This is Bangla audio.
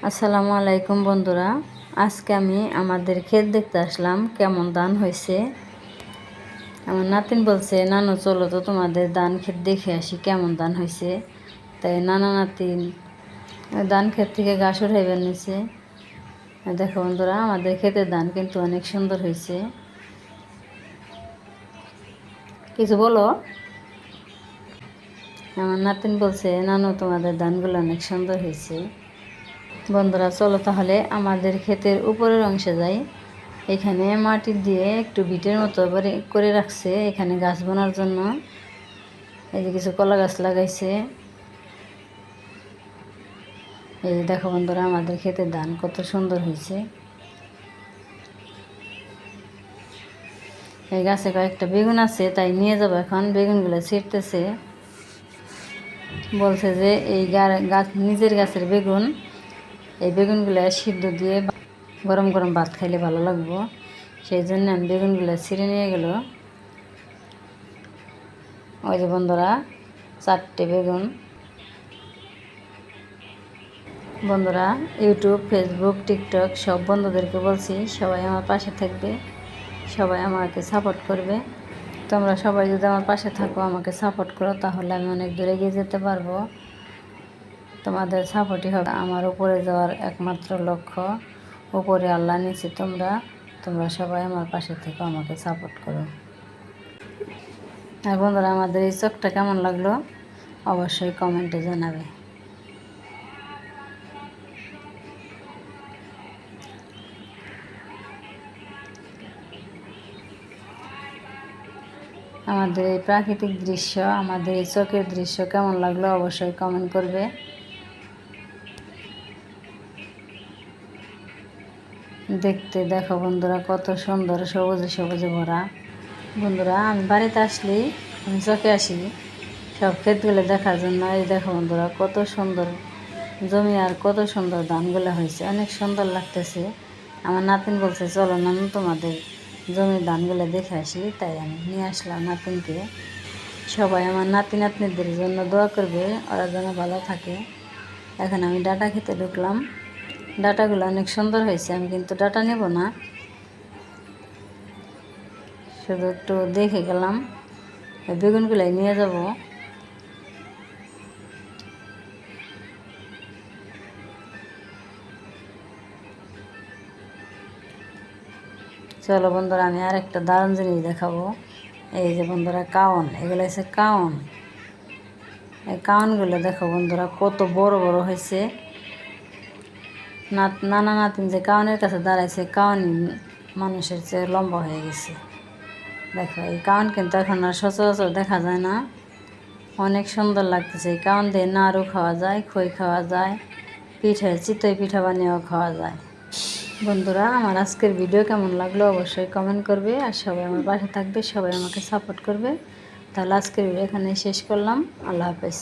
আসসালামু আলাইকুম বন্ধুরা, আজকে আমি আমাদের ক্ষেত দেখতে আসলাম কেমন ধান হয়েছে। আমার নাতিন বলছে, নানু চলো তো তোমাদের ধান ক্ষেত দেখে আসি কেমন ধান হয়েছে। তাই নানা নাতিন ধান ক্ষেত থেকে ঘাস উঠাইবার নিছে। দেখো বন্ধুরা, আমাদের ক্ষেতের ধান কিন্তু অনেক সুন্দর হয়েছে। কিছু বলো। আমার নাতিন বলছে, নানু তোমাদের ধানগুলো অনেক সুন্দর হয়েছে। বন্ধুরা চলো তাহলে আমাদের ক্ষেতের উপরের অংশে যাই। এখানে মাটি দিয়ে একটু ভিটের মতো করে রাখছে এখানে গাছ বোনার জন্য। এই যে কিছু কলা গাছ লাগাইছে। এই যে দেখো বন্ধুরা, আমাদের ক্ষেতের ধান কত সুন্দর হয়েছে। এই গাছে কয়েকটা বেগুন আছে, তাই নিয়ে যাবো এখন। বেগুনগুলো ছিঁড়তেছে। বলছে যে এই গাছ নিজের গাছের বেগুন, এই বেগুনগুলো সিদ্ধ দিয়ে গরম গরম ভাত খাইলে ভালো লাগবো। সেই জন্য আমি বেগুনগুলো ছিঁড়ে নিয়ে গেল। ওই যে বন্ধুরা, 4টে বেগুন। বন্ধুরা, ইউটিউব, ফেসবুক, টিকটক সব বন্ধুদেরকে বলছি সবাই আমার পাশে থাকবে, সবাই আমাকে সাপোর্ট করবে। তোমরা সবাই যদি আমার পাশে থাকো, আমাকে সাপোর্ট করো, তাহলে আমি অনেক দূরে এগিয়ে যেতে পারবো। তোমাদের সাপোর্টই হবে আমার উপরে যাওয়ার একমাত্র লক্ষ্য। উপরে আল্লাহ নিচে তোমরা সবাই আমার পাশে থেকো, আমাকে সাপোর্ট করো। আর বন্ধুরা, আমাদের এই চোখটা কেমন লাগলো অবশ্যই কমেন্টে জানাবে। আমাদের এই প্রাকৃতিক দৃশ্য, আমাদের এই চোখের দৃশ্য কেমন লাগলো অবশ্যই কমেন্ট করবে। দেখতে দেখো বন্ধুরা, কত সুন্দর সবুজে সবুজে ভরা। বন্ধুরা, আমি বাড়িতে আসলেই আমি চোখে আসি সব ক্ষেতগুলো দেখার জন্য। এই দেখো বন্ধুরা, কত সুন্দর জমি আর কত সুন্দর ধানগুলো হয়েছে, অনেক সুন্দর লাগতেছে। আমার নাতিন বলছে, চলো নানু তোমাদের জমির ধানগুলো দেখে আসি। তাই আমি নিয়ে আসলাম নাতিনকে। সবাই আমার নাতি নাতনিদের জন্য দোয়া করবে, ওরা যেন ভালো থাকে। এখন আমি ডাটা খেতে ঢুকলাম। ডাটাগুলো অনেক সুন্দর হয়েছে। আমি কিন্তু ডাটা নেব না, শুধু একটু দেখে গেলাম। বেগুনগুলাই নিয়ে যাব। চলো বন্ধুরা, আমি আর একটা দারুণ জিনিস দেখাবো। এই যে বন্ধুরা, কাউন, এগুলো হচ্ছে কাউন। এই কাউনগুলো দেখো বন্ধুরা, কত বড় বড় হয়েছে। নানা নাতিন যে কাউনের কাছে দাঁড়াইছে, কাউনই মানুষের চেয়ে লম্বা হয়ে গেছে। দেখো, এই কাউন কিন্তু এখন আর সচরাচর দেখা যায় না। অনেক সুন্দর লাগতেছে। এই কাউন দিয়ে নাড়ু খাওয়া যায়, খই খাওয়া যায়, চিতই পিঠা বানিয়েও খাওয়া যায়। বন্ধুরা, আমার আজকের ভিডিও কেমন লাগলো অবশ্যই কমেন্ট করবে, আর সবাই আমার পাশে থাকবে, সবাই আমাকে সাপোর্ট করবে। তাহলে আজকের ভিডিও এখানে শেষ করলাম। আল্লাহ হাফেজ।